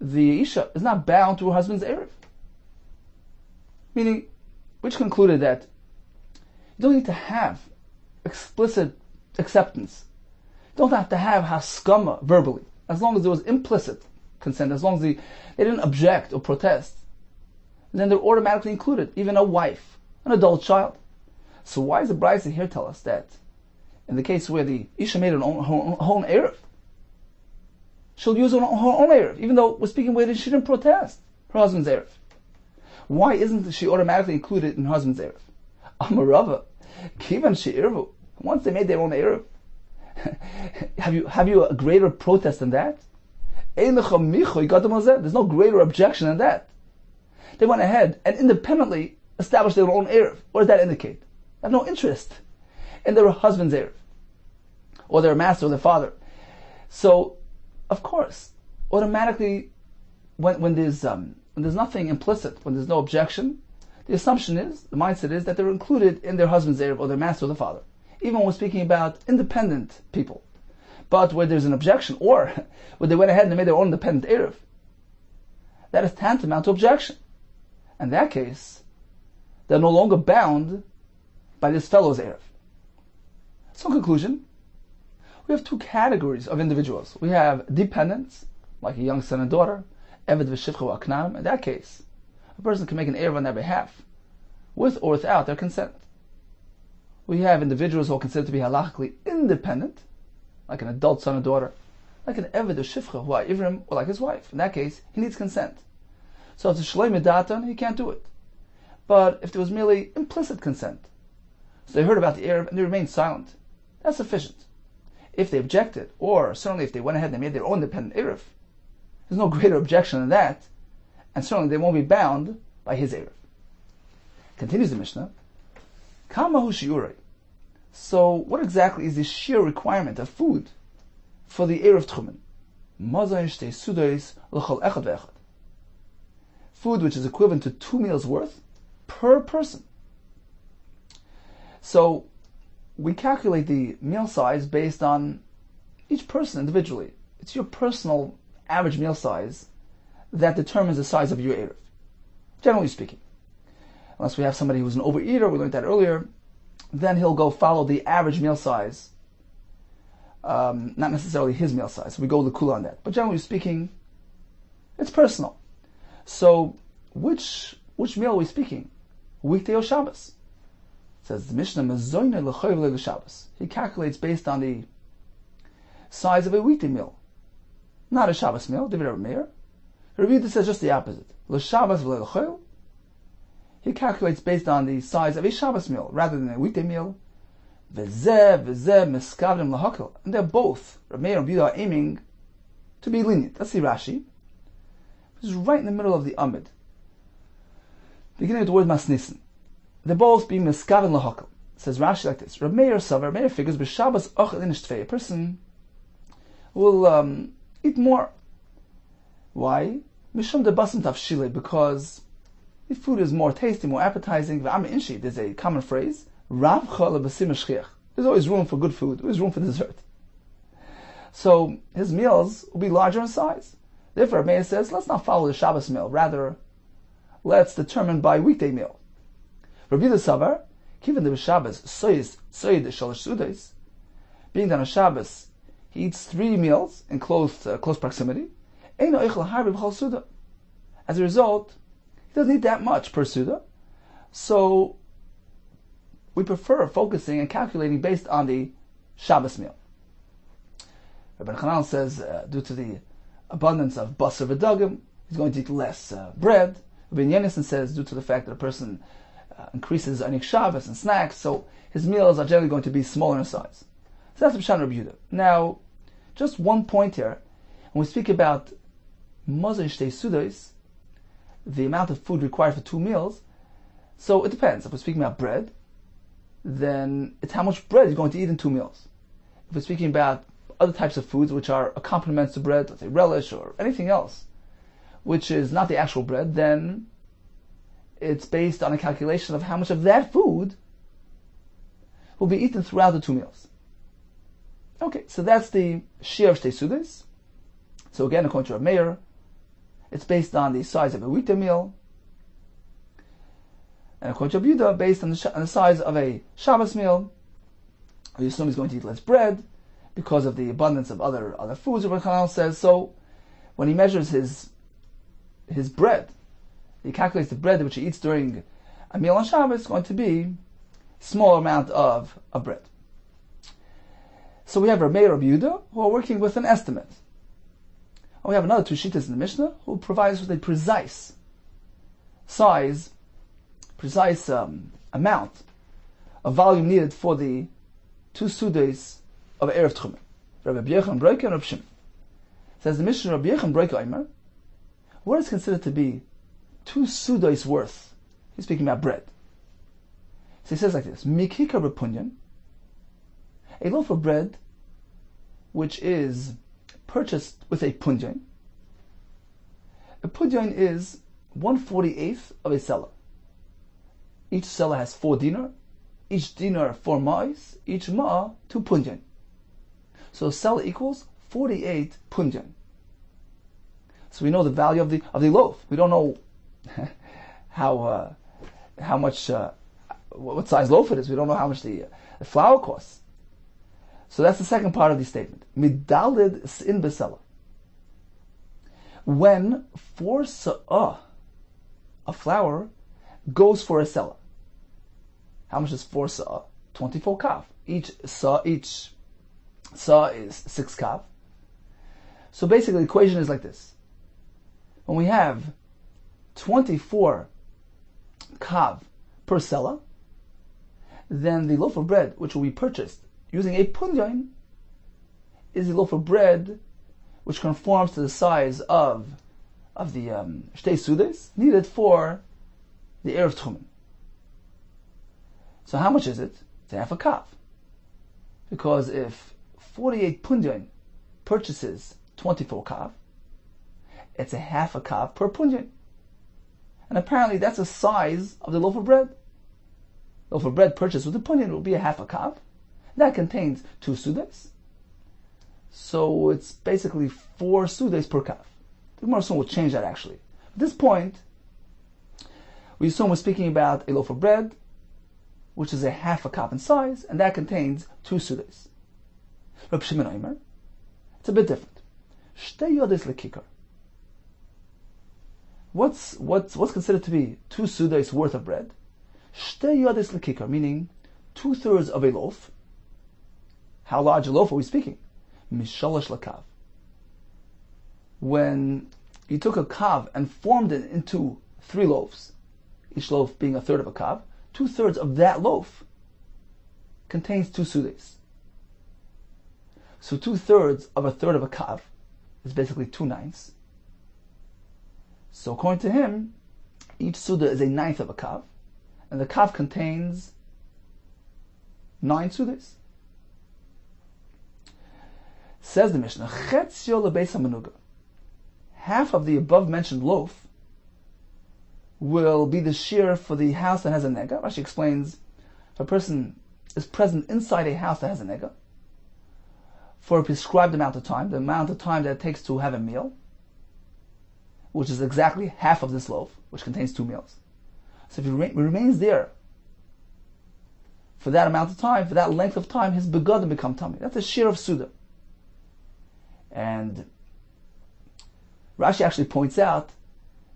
the Isha is not bound to her husband's Erev? Meaning, which concluded that you don't need to have explicit acceptance. You don't have to have haskama verbally. As long as there was implicit consent, as long as they didn't object or protest, then they're automatically included, even a wife, an adult child. So why does the Brisa here tell us that in the case where the Isha made her own Erev, she'll use her own Erev, even though we're speaking where she didn't protest her husband's Erev? Why isn't she automatically included in her husband's Erev? Amarava, kivan she'irvu. Once they made their own Erev, have you a greater protest than that? There's no greater objection than that. They went ahead and independently established their own Erev. What does that indicate? They have no interest in their husband's Erev, or their master, or their father. So, of course, automatically, when there's nothing implicit, when there's no objection, the assumption is, the mindset is, that they're included in their husband's Erev, or their master, or their father. Even when we're speaking about independent people. But where there's an objection, or where they went ahead and they made their own independent Erev, that is tantamount to objection. In that case, they're no longer bound by this fellow's Erev. So in conclusion, we have two categories of individuals. We have dependents, like a young son and daughter, Eved v'shivcha v'aknam. In that case, a person can make an Erev on their behalf, with or without their consent. We have individuals who are considered to be halachically independent, like an adult son or daughter, like an Eved or Shivcha who are Ivrim, or like his wife. In that case, he needs consent. So if it's Shloi Midatan, he can't do it. But if there was merely implicit consent, so they heard about the Eruv and they remained silent, that's sufficient. If they objected, or certainly if they went ahead and made their own independent Eruv, there's no greater objection than that, and certainly they won't be bound by his Eruv. Continues the Mishnah, Kamahu shiurei. So what exactly is the sheer requirement of food for the Eruv Tchumen? Mazon shtei sudos l'chol echad ve'echad. Food which is equivalent to 2 meals worth per person. So we calculate the meal size based on each person individually. It's your personal average meal size that determines the size of your Eruv, generally speaking. Unless we have somebody who's an overeater, we learned that earlier, then he'll go follow the average meal size, not necessarily his meal size. So we go l'kula on that. But generally speaking, it's personal. So which meal are we speaking? Weekday or Shabbos? It says the Mishnah, Mezoyne l'choyvle l'Shabbos. He calculates based on the size of a weekday meal, not a Shabbos meal. David Rabbi Meir. Rabbi Yehuda says just the opposite. L'Shabbos v'le'l'choyl. He calculates based on the size of a Shabbos meal rather than a weekday meal. V'zeh miskavdim l'hakel. And they're both, Rabbi Meir and Rabbi Yehuda, are aiming to be lenient. Let's see Rashi. This is right in the middle of the Amid, beginning with the word masnissen. They're both being miskavdim l'hakel. Says Rashi like this: Rabbi Meir figures b'Shabbos ochel in shtfei. A person will eat more. Why? Mishum de basim tavshile, because the food is more tasty, more appetizing. There's a common phrase: Rav chol b'sim shchiach. There's always room for good food. There's room for dessert. So his meals will be larger in size. Therefore, Meir says, let's not follow the Shabbos meal. Rather, let's determine by weekday meal. Rabbi Yehuda Savar, given the Shabbos soyed shalosh sudos, being that on Shabbos he eats 3 meals in close proximity. As a result, he doesn't eat that much per suda. So we prefer focusing and calculating based on the Shabbos meal. Rabbi Hanan says, due to the abundance of basar v'dagim, he's going to eat less bread. Rabbi Yonasan says, due to the fact that a person increases anik Shabbos and snacks, so his meals are generally going to be smaller in size. So that's Pshat Rabbi Yehuda. Now, just one point here. When we speak about mazon shtei sudos, the amount of food required for 2 meals, so it depends. If we're speaking about bread, then it's how much bread you're going to eat in 2 meals. If we're speaking about other types of foods which are accompaniments to bread, let's say relish or anything else, which is not the actual bread, then it's based on a calculation of how much of that food will be eaten throughout the 2 meals. Okay, so that's the shir of shtei sudos. So again, according to Rabbi Meir, it's based on the size of a weekday meal, and according to Rabbi Yehuda, based on the size of a Shabbos meal. We assume he's going to eat less bread because of the abundance of other foods. Rabbi Hanan says so. When he measures his bread, he calculates the bread which he eats during a meal on Shabbos is going to be a small amount of bread. So we have Rabbi Meir and Rabbi Yehuda who are working with an estimate. And we have another 2 shittas in the Mishnah who provide us with a precise amount of volume needed for the 2 sudos of Erev Tchumen. Rabbi Yechon Broika and Rabbi Shimon. Says the Mishnah, Rabbi Yechon Broika Omer, what is considered to be 2 sudos worth? He's speaking about bread. So he says like this: Mikika repunyan, a loaf of bread which is purchased with a punyan. A punyan is 1/48th of a seller. Each seller has 4 dinar, each dinar 4 ma'is, each ma'a 2 punyan. So a seller equals 48 punyan. So we know the value of the loaf. We don't know how much what size loaf it is. We don't know how much the flour costs. So that's the second part of the statement. Midalid sin besela. When 4 sa'ah of flour goes for a seller. How much is 4 sa'ah? 24 kav. Each sa is 6 kav. So basically the equation is like this. When we have 24 kav per sela, then the loaf of bread which will be purchased using a punyan is a loaf of bread which conforms to the size of the shtei sudes needed for the Erev Tchumen. So how much is it? It's half a kav. Because if 48 punyan purchases 24 kav, it's a half a kav per punyan. And apparently that's the size of the loaf of bread. Loaf of bread purchased with the punyan will be a half a kav. That contains 2 sudes. So it's basically 4 sudes per kav. The Gemara soon will change that actually. At this point, we assume we're speaking about a loaf of bread, which is a half a kav in size, and that contains 2 sudes. Rabbi Shimon Omer, it's a bit different. Shtei yodes lekikar. What's considered to be 2 sudes worth of bread? Shtei yodes lekikar, meaning 2/3 of a loaf. How large a loaf are we speaking? Mishalosh lakav. When you took a kav and formed it into 3 loaves, each loaf being 1/3 of a kav, 2/3 of that loaf contains 2 sudes. So 2/3 of 1/3 of a kav is basically 2/9. So according to him, each suda is a 1/9 of a kav, and the kav contains 9 sudes. Says the Mishnah, Chetzio lebeis hamenuga. Half of the above mentioned loaf will be the shear for the house that has a nega. Rashi explains, if a person is present inside a house that has a nega for a prescribed amount of time, the amount of time that it takes to have a meal, which is exactly half of this loaf, which contains 2 meals. So if he remains there for that amount of time, for that length of time, his begadim become tummy. That's a shear of suda. And Rashi actually points out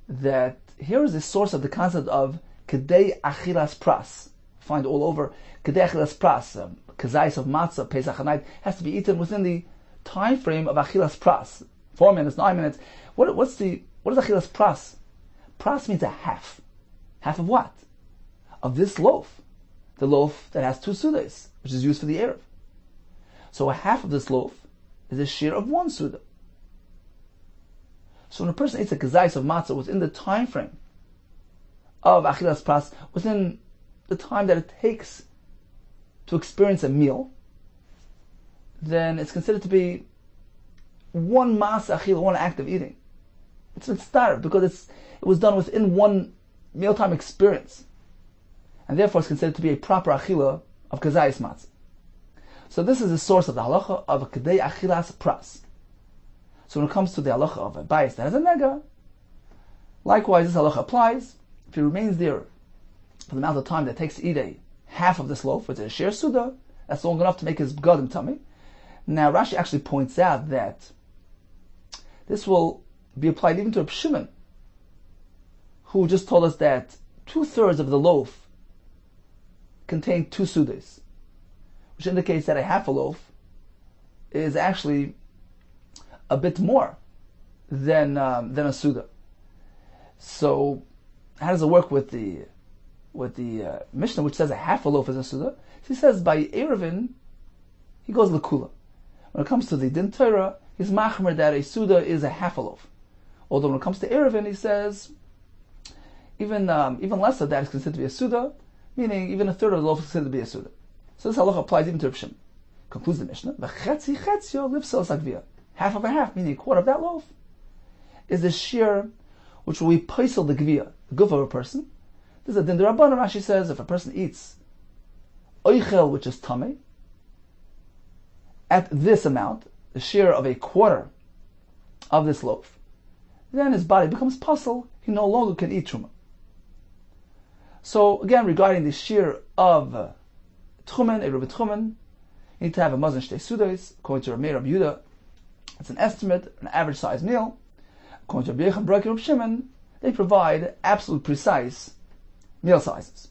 that here is the source of the concept of kedei achilas pras. Find all over kedei achilas pras, kazais of matzah, Pesach night has to be eaten within the time frame of achilas pras. 4 minutes, 9 minutes. What is achilas pras? Pras means a half. Half of what? Of this loaf. The loaf that has 2 sudas, which is used for the Erev. So a half of this loaf is a shear of 1 suda. So when a person eats a kazais of matzah within the time frame of achilas pras, within the time that it takes to experience a meal, then it's considered to be 1 masa achila, 1 act of eating. It's mitzvah because it was done within 1 mealtime experience, and therefore it's considered to be a proper achila of kazais matzah. So this is the source of the halacha of kedei achilas pras. So when it comes to the halacha of a bias that has a nega, likewise this halacha applies. If he remains there for the amount of time that it takes to eat a half of this loaf, which is a sheer suda, that's long enough to make his begadim tummy. Now Rashi actually points out that this will be applied even to Rabbi Shimon, who just told us that 2/3 of the loaf contain 2 sudas, which indicates that a half a loaf is actually a bit more than a suda. So how does it work with the Mishnah, which says a half a loaf is a suda? He says by Eruvin, he goes lekula. When it comes to the din Torah, he's machmer that a suda is a half a loaf. Although when it comes to Eruvin, he says even less of that is considered to be a suda, meaning even 1/3 of the loaf is considered to be a suda. So this halacha applies even to Reb Shimon. Concludes the Mishnah, v'chetzi chetzio lifsos agvia. Half of a half, meaning 1/4 of that loaf, is the shear which will be paisel the gvia, the goof of a person. This is a din d'Rabbanan. Rashi says if a person eats oichel, which is tamei, at this amount, the shear of 1/4 of this loaf, then his body becomes pasul. He no longer can eat truma. So again, regarding the shear of tchumen, a Rabbi tchumen, you need to have a mazon shtei sudos. According to Rabbi Yehuda, it's an estimate, an average size meal. According to Rabbi Yehuda Kessler, Rabbi Shimon, they provide absolute precise meal sizes.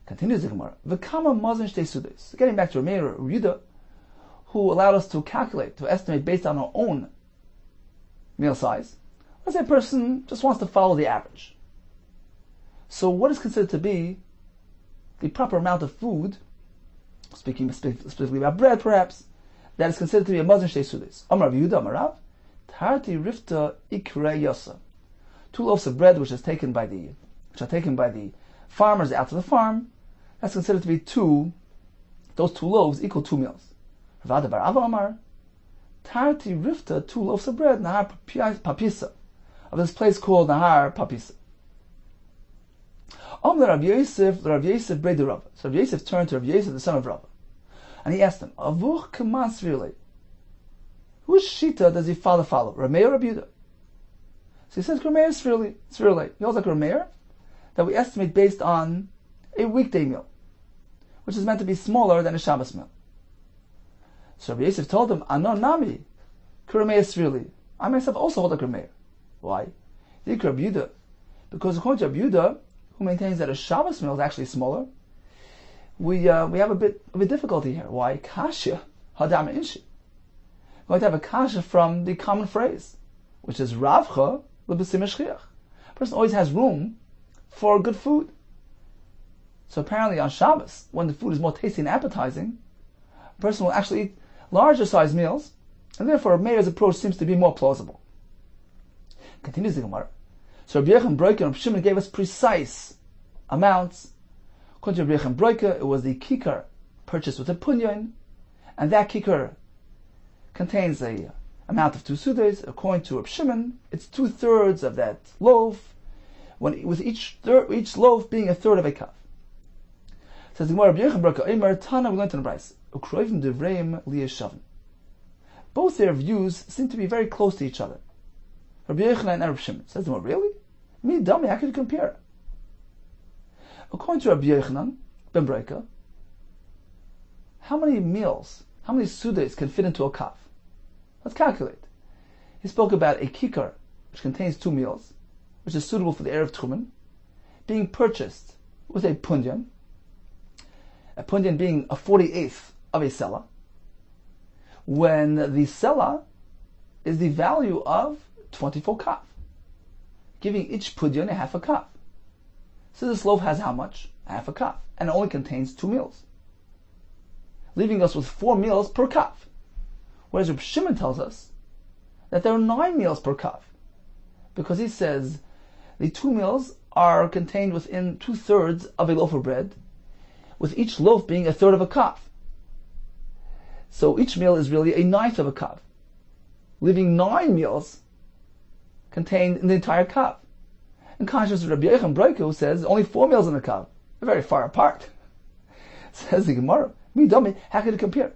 Continues the Gemara. V'kama mazon shtei sudos. Getting back to Rabbi Yehuda, who allowed us to calculate, to estimate based on our own meal size. Let's say a person just wants to follow the average. So what is considered to be the proper amount of food, speaking specifically about bread perhaps, that is considered to be a Mon Jun Shtei Sudas? Amar Rabbi Yehuda Amarav, Tarti Rifta Ikre Yosa. 2 loaves of bread which are taken by the farmers out to the farm, that's considered to be those 2 loaves equal 2 meals. Ravada Bar Ava Amar, Tarti Rifta, 2 loaves of bread, Nahar Papisa, of this place called Nahar Papisa. Rav Yosef Brei Rava. So Rav Yosef turned to Rav Yosef, the son of Rava, and he asked him, Avuch Keman Svirle, whose shita does he follow? Rameh or Rabbi Yehuda? So he says, Rameh is Svirle. He holds like Rameh, that we estimate based on a weekday meal, which is meant to be smaller than a Shabbos meal. So Rabbi Yosef told him, Anon Nami, Rameh is Svirle. I myself also hold like Rameh. Why? Rabbi Yehuda, because according to Rabbi Yehuda, who maintains that a Shabbos meal is actually smaller, we have a bit of a difficulty here. Why? Kasha hadam inshi. We're going to have a kasha from the common phrase, which is Ravcha lebesim eshchiach. A person always has room for good food. So apparently on Shabbos, when the food is more tasty and appetizing, a person will actually eat larger sized meals, and therefore Meir's approach seems to be more plausible. Continues the Gemara. So Rabbi Yechon Broika and Rabbi Shimon gave us precise amounts. According to Rabbi Yechon Broika, it was the kikar purchased with a punyan, and that kikar contains a amount of 2 sudas. According to Rabbi Shimon, it's 2/3 of that loaf, with each loaf being 1/3 of a kaf. Says the Gemara, Rabbi Yechon Broika, Eimer Tana, we learned in the Bryce, Ukroivim Devreim Liyashavim. Both their views seem to be very close to each other. Rabbi Yochanan and Rabbi Shimon. Says to him, really? Me, dummy, how could you compare? According to Rabbi Yochanan ben Breika, how many sudas can fit into a kaf? Let's calculate. He spoke about a kikar, which contains 2 meals, which is suitable for the Erev Tchumen, being purchased with a punyan being a 48th of a sela, when the sela is the value of 24 kaf, giving each punyan a half a kaf. So this loaf has how much? A half a kaf, and it only contains 2 meals, leaving us with 4 meals per kaf. Whereas Reb Shimon tells us that there are 9 meals per kaf, because he says the 2 meals are contained within 2/3 of a loaf of bread, with each loaf being 1/3 of a kaf. So each meal is really 1/9 of a kaf, leaving 9 meals contained in the entire kaf. In contrast to Rabbi Yechon Broika, who says only 4 meals in a kaf. They're very far apart. Says the Gemara, me dummy, how can it compare?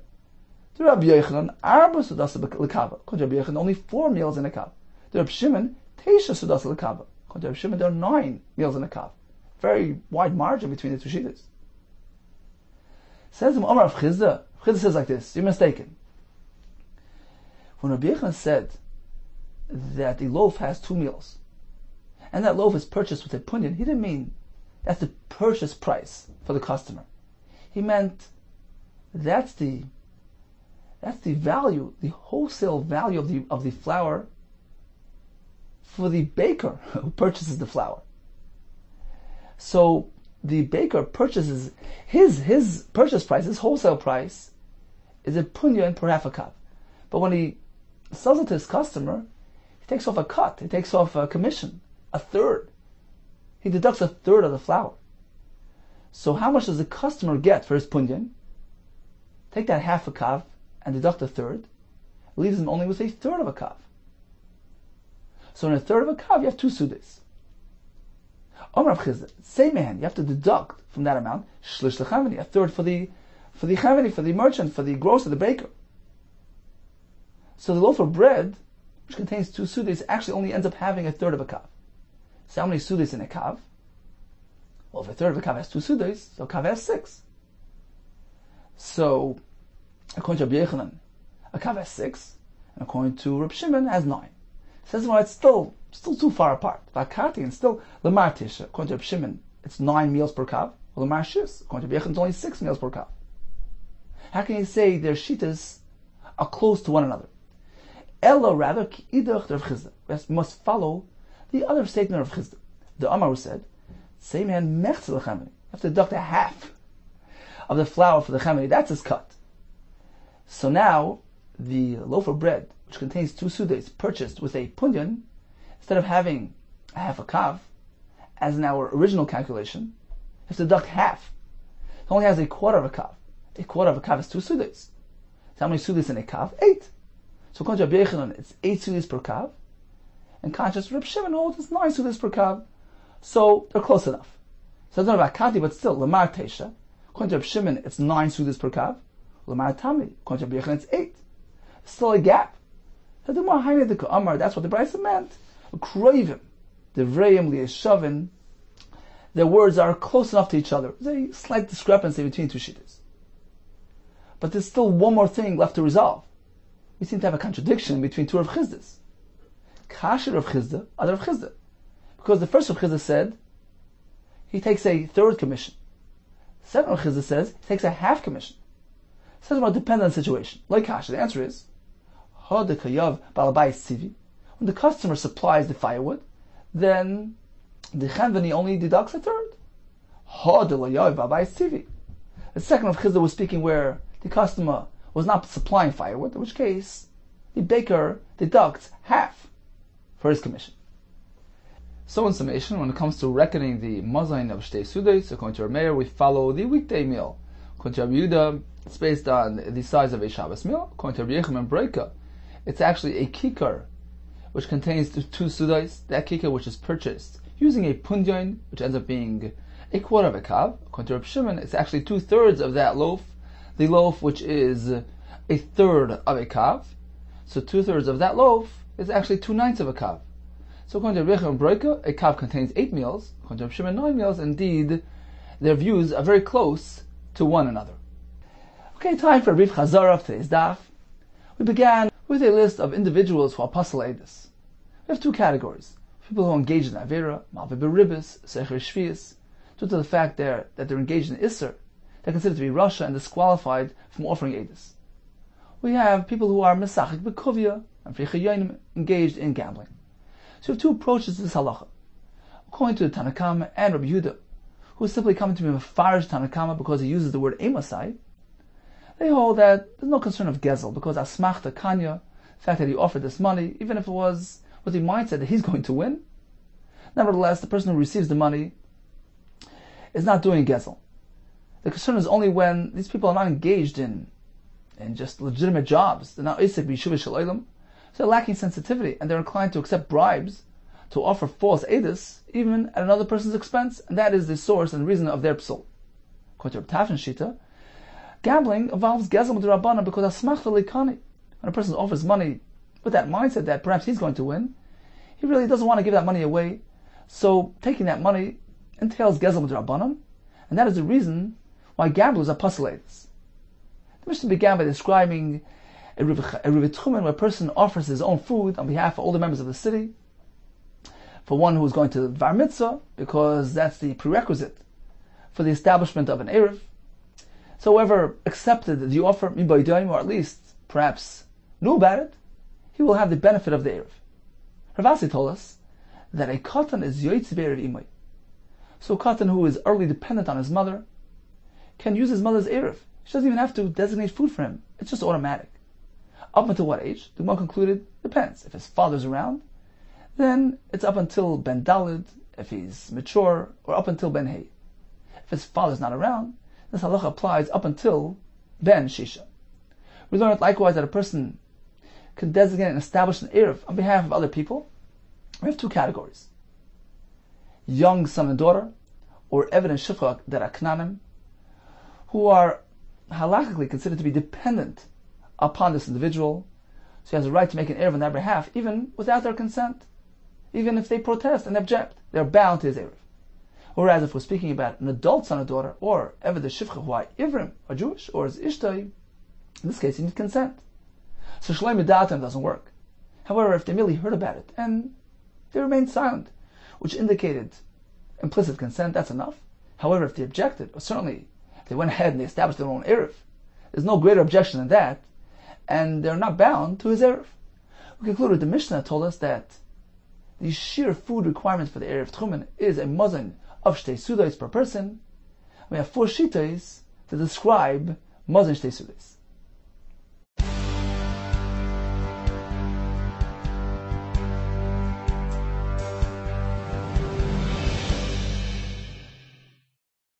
To Rabbi Yochanan, Arba Sudas l'kava. According to Rabbi Yochanan, only 4 meals in a kaf. To Rabbi Shimon, Teisha Sudas l'kava. According to Rabbi Shimon, there are 9 meals in a kaf. Very wide margin between the 2 shittas. Says him Omar of Chizda. Chizda says like this, you're mistaken. When Rabbi Yochanan said that the loaf has 2 meals, and that loaf is purchased with a punyan, he didn't mean that's the purchase price for the customer. He meant that's the value, the wholesale value of the flour for the baker who purchases the flour. So the baker purchases his purchase price, his wholesale price, is a punyan per half a kaf. But when he sells it to his customer, he takes off a cut, he takes off a commission, 1/3. He deducts 1/3 of the flour. So how much does the customer get for his punyan? Take that half a kaf and deduct 1/3. It leaves him only with 1/3 of a kaf. So in 1/3 of a kaf, you have 2 sudas. Omar Chizda, same man, you have to deduct from that amount shlish lechavani, 1/3 for the chavani, for the merchant, for the grocer, the baker. So the loaf of bread, which contains 2 sudas, actually only ends up having 1/3 of a kaf. So how many sudas in a kav? Well, if 1/3 of a kav has 2 sudas, so a kav has 6. So, according to Rabbi Yochanan, a kav has 6, and according to Rabbi Shimon, has 9. Says, well, it's still too far apart. Vakati, and still, Lamar Tisha, according to Rabbi Shimon, it's 9 meals per kav. Well, Lamar Shis, according to Rabbi Yochanan, it's only 6 meals per kav. How can you say their shitas are close to one another? Ella, rather, Ki'idach Rav Chizda. We must follow the other statement of Chizda. The Amar said, Same hand, mechzel l'chemini. You have to deduct a half of the flour for the chemini. That's his cut. So now, the loaf of bread, which contains 2 sudes, purchased with a punyan, instead of having a half a kav, as in our original calculation, you have to deduct half. It only has a quarter of a kav. A quarter of a kav is 2 sudes. So how many sudes in a kav? 8. So according to Rabbi Yehuda, it's 8 sudes per kav. And conscious Reb Shimon holds it's 9 sudes per kav. So they're close enough. So it's not about kati, but still, lamar teisha. According to Reb Shimon, it's 9 sudes per kav. Lamar tami. According to Rabbi Yehuda, it's 8. It's still a gap. So the more high the Amar, that's what the Brisa meant. Kroivim, the Vreim liyeshavin. Their words are close enough to each other. There's a slight discrepancy between 2 shittas. But there's still one more thing left to resolve. We seem to have a contradiction between 2 Rav Chizdas. Kasher Rav Chizda, other Rav Chizda. Because the first Rav Chizda said, he takes a third commission. The second Rav Chizda says, he takes a half commission. It says about depends on the situation. Like Kasher, the answer is, when the customer supplies the firewood, then the chenveni only deducts a third. The second of Chizda was speaking where the customer was not supplying firewood, in which case the baker deducts half for his commission. So in summation, when it comes to reckoning the mazayin of shtei sudes, according to our mayor, we follow the weekday meal. According to Rabbi Yehuda, it's based on the size of a Shabbos meal. According to Rabbi Yehuda and Breika, it's actually a kikar, which contains 2 sudas. That kikar which is purchased using a punyan, which ends up being a quarter of a kav. According to Reb Shimon, it's actually 2/3 of that loaf. The loaf which is a third of a kav. So 2/3 of that loaf is actually 2/9 of a kav. So according to Reb and Breika, a kav contains 8 meals. According to Reb Shimon, 9 meals. Indeed, their views are very close to one another. Okay, time for a brief chazara of today's daf. We began with a list of individuals who are pasal edus. We have 2 categories. People who engage in Avera, Malve Beribis, Secher Shvius, due to the fact that they're engaged in Isser, they're considered to be Rasha and disqualified from offering edus. We have people who are Mesachik Bekovia and Fricha engaged in gambling. So we have 2 approaches to this halacha. According to the Tanakama and Rabbi Yehuda, who is simply coming to be Mefarish Tanakama because he uses the word Emasai, they hold that there's no concern of Gezel, because Asmachta Kanya, the fact that he offered this money, even if it was with the mindset that he's going to win, nevertheless, the person who receives the money is not doing Gezel. The concern is only when these people are not engaged in just legitimate jobs. They're not Isik B'Yeshuva Shel Olam, so they're lacking sensitivity, and they're inclined to accept bribes, to offer false edus, even at another person's expense, and that is the source and reason of their psul. According to Rav Tafshin Shita, gambling involves gezel m'derabbanan because asmachta likani. When a person offers money with that mindset that perhaps he's going to win, he really doesn't want to give that money away. So taking that money entails gezel m'derabbanan, and that is the reason why gamblers are puzzles. The Mishnah began by describing a Eruvin where a person offers his own food on behalf of all the members of the city. For one who is going to Var Mitzvah, because that's the prerequisite for the establishment of an Eruv. So whoever accepted the offer, or at least perhaps knew about it, he will have the benefit of the Eruv. Rav Asi told us that a katan is yoytzi be'eruv imay. So a katan who is early dependent on his mother can use his mother's Eruv. She doesn't even have to designate food for him. It's just automatic. Up until what age? The Gemara concluded, depends. If his father's around, then it's up until Ben Dalid, if he's mature, or up until Ben Hey. If his father's not around, this halacha applies up until Ben Shisha. We learn it likewise that a person can designate and establish an Eruv on behalf of other people. We have 2 categories. Young son and daughter, or Eved and Shifra that are Knanim, who are halachically considered to be dependent upon this individual, so he has a right to make an Eruv on their behalf, even without their consent. Even if they protest and object, they're bound to his Eruv. Whereas if we're speaking about an adult son or daughter, or Eved Shifcha who are Ivrim, are Jewish, or is Ishtai, in this case you need consent. So Shloim Datim doesn't work. However, if they merely heard about it and they remained silent, which indicated implicit consent, that's enough. However, if they objected, or certainly if they went ahead and they established their own Eruv, there's no greater objection than that, and they're not bound to his Eruv. We concluded the Mishnah told us that the sheer food requirement for the Eruv Tchumen is a mazon of Shtei Sudos per person, we have 4 Shitos to describe Mazon Shtei Sudos.